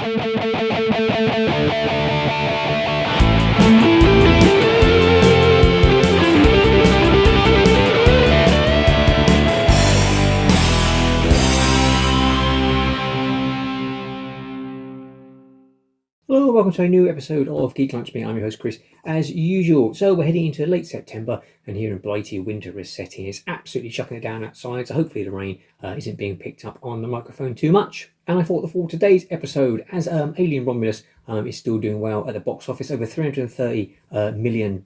Hello, welcome to a new episode of Geek Lunch. I'm your host Chris, as usual. So we're heading into late September, and here in Blighty, winter is setting. It's absolutely chucking it down outside, so hopefully the rain isn't being picked up on the microphone too much. And I thought that for today's episode, as Alien Romulus is still doing well at the box office, over $330 million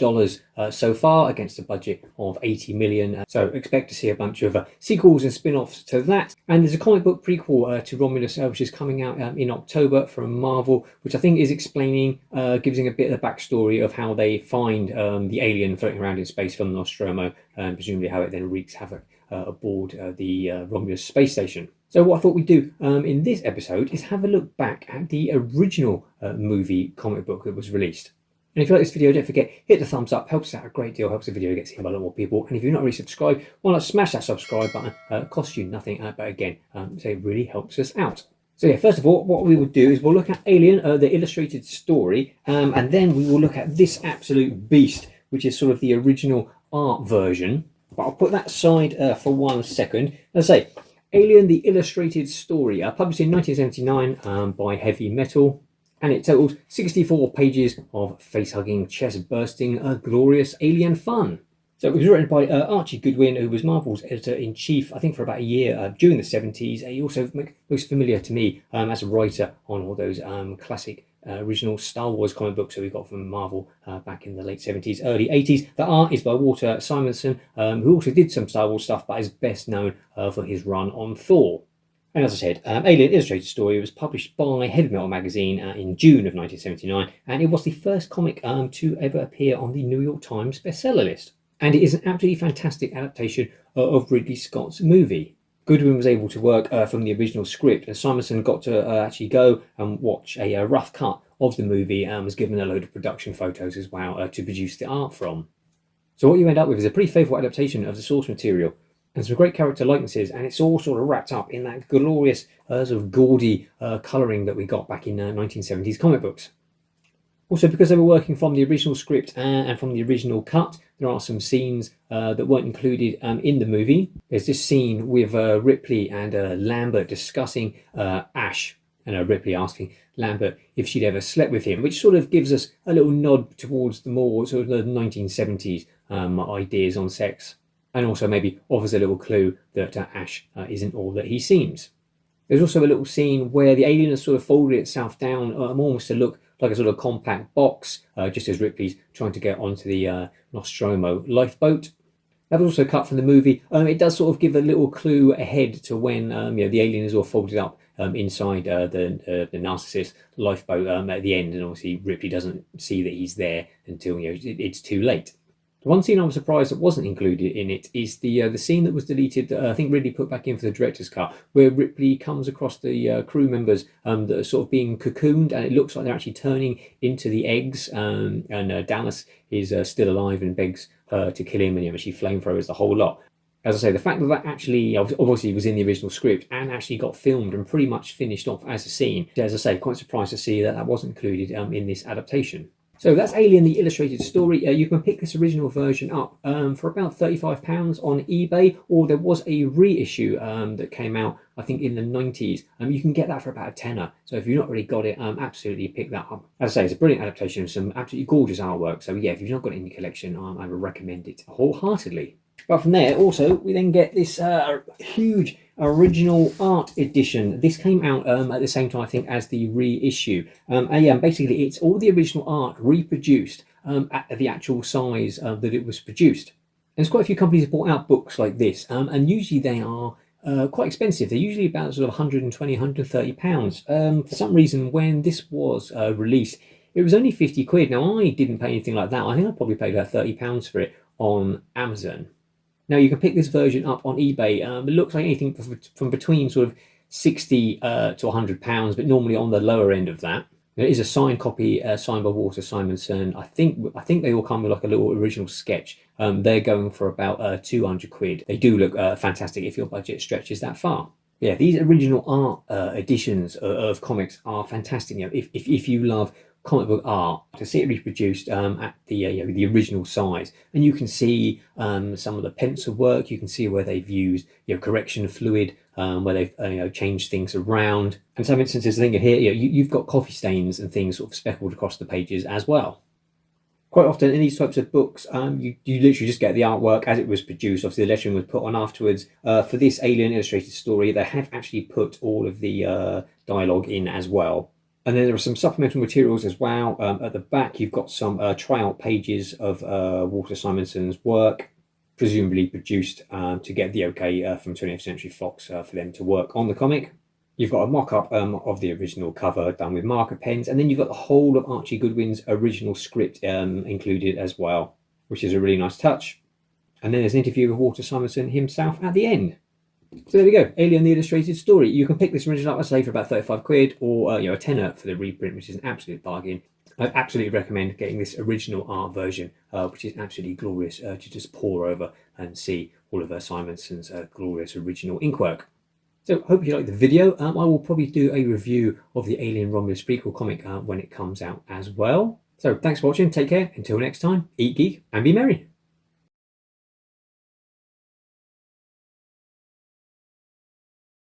so far against a budget of $80 million. So expect to see a bunch of sequels and spin-offs to that. And there's a comic book prequel to Romulus, which is coming out in October from Marvel, which I think is explaining, giving a bit of the backstory of how they find the alien floating around in space from Nostromo, and presumably how it then wreaks havoc aboard the Romulus space station. So what I thought we'd do in this episode is have a look back at the original movie comic book that was released. And if you like this video, don't forget, hit the thumbs up, helps us out a great deal, helps the video get seen by a lot more people. And if you're not already subscribed, why not smash that subscribe button? It costs you nothing, but again, so it really helps us out. So yeah, first of all, what we will do is we'll look at Alien, the illustrated story, and then we will look at this absolute beast, which is sort of the original art version. But I'll put that aside for 1 second. As I say, Alien, the illustrated story, published in 1979 by Heavy Metal, and it totals 64 pages of face-hugging, chest-bursting, glorious alien fun. So it was written by Archie Goodwin, who was Marvel's editor-in-chief, I think, for about a year during the 70s. He also most familiar to me as a writer on all those classic original Star Wars comic books that we got from Marvel back in the late 70s, early 80s. The art is by Walt Simonson, who also did some Star Wars stuff, but is best known for his run on Thor. And as I said, Alien Illustrated Story was published by Heavy Metal magazine in June of 1979, and it was the first comic to ever appear on the New York Times bestseller list. And it is an absolutely fantastic adaptation of Ridley Scott's movie. Goodwin was able to work from the original script, and Simonson got to actually go and watch a rough cut of the movie and was given a load of production photos as well to produce the art from. So what you end up with is a pretty faithful adaptation of the source material and some great character likenesses, and it's all sort of wrapped up in that glorious sort of gaudy colouring that we got back in 1970s comic books. Also, because they were working from the original script and from the original cut, there are some scenes that weren't included in the movie. There's this scene with Ripley and Lambert discussing Ash, and Ripley asking Lambert if she'd ever slept with him, which sort of gives us a little nod towards the more sort of the 1970s ideas on sex, and also maybe offers a little clue that Ash isn't all that he seems. There's also a little scene where the alien has sort of folded itself down almost to look like a sort of compact box, just as Ripley's trying to get onto the Nostromo lifeboat. That was also cut from the movie. It does sort of give a little clue ahead to when the alien is all folded up inside the narcissist lifeboat at the end, and obviously Ripley doesn't see that he's there until it's too late. The one scene I was surprised that wasn't included in it is the scene that was deleted that I think Ridley put back in for the director's cut, where Ripley comes across the crew members that are sort of being cocooned, and it looks like they're actually turning into the eggs, and Dallas is still alive and begs her to kill him, and she flamethrowers the whole lot. As I say, the fact that that actually obviously was in the original script and actually got filmed and pretty much finished off as a scene, as I say, quite surprised to see that that wasn't included in this adaptation. So that's Alien, the illustrated story. You can pick this original version up for about £35 on eBay, or there was a reissue that came out, I think, in the 90s. You can get that for about a tenner. So if you've not already got it, absolutely pick that up. As I say, it's a brilliant adaptation of some absolutely gorgeous artwork. So yeah, if you've not got it in your collection, I would recommend it wholeheartedly. But from there, also, we then get this huge original art edition. This came out at the same time, I think, as the reissue. And yeah, basically, it's all the original art reproduced at the actual size that it was produced. And there's quite a few companies that bought out books like this, and usually they are quite expensive. They're usually about sort of £120, £130. For some reason, when this was released, it was only £50. Now, I didn't pay anything like that. I think I probably paid about £30 for it on Amazon. Now, you can pick this version up on eBay. It looks like anything from between sort of £60 to £100, but normally on the lower end of that. There is a signed copy signed by Walt Simonson. I think they all come with like a little original sketch. They're going for about £200. They do look fantastic if your budget stretches that far. Yeah, these original art editions of comics are fantastic. If you love comic book art, to see it reproduced at the the original size, and you can see some of the pencil work. You can see where they've used correction fluid, where they've changed things around. And some instances, I think here you've got coffee stains and things sort of speckled across the pages as well. Quite often in these types of books, you literally just get the artwork as it was produced. Obviously, the lettering was put on afterwards. For this Alien illustrated story, they have actually put all of the dialogue in as well. And then there are some supplemental materials as well. At the back, you've got some tryout pages of Walter Simonson's work, presumably produced to get the okay from 20th Century Fox for them to work on the comic. You've got a mock-up of the original cover done with marker pens, and then you've got the whole of Archie Goodwin's original script included as well, which is a really nice touch. And then there's an interview with Walter Simonson himself at the end. So there we go, Alien the Illustrated Story. You can pick this original up, I say, for about 35 quid, or a tenner for the reprint, which is an absolute bargain. I absolutely recommend getting this original art version, which is absolutely glorious to just pore over and see all of Simonson's glorious original inkwork. So hope you liked the video. I will probably do a review of the Alien Romulus prequel comic when it comes out as well. So thanks for watching, take care, until next time, eat geek and be merry.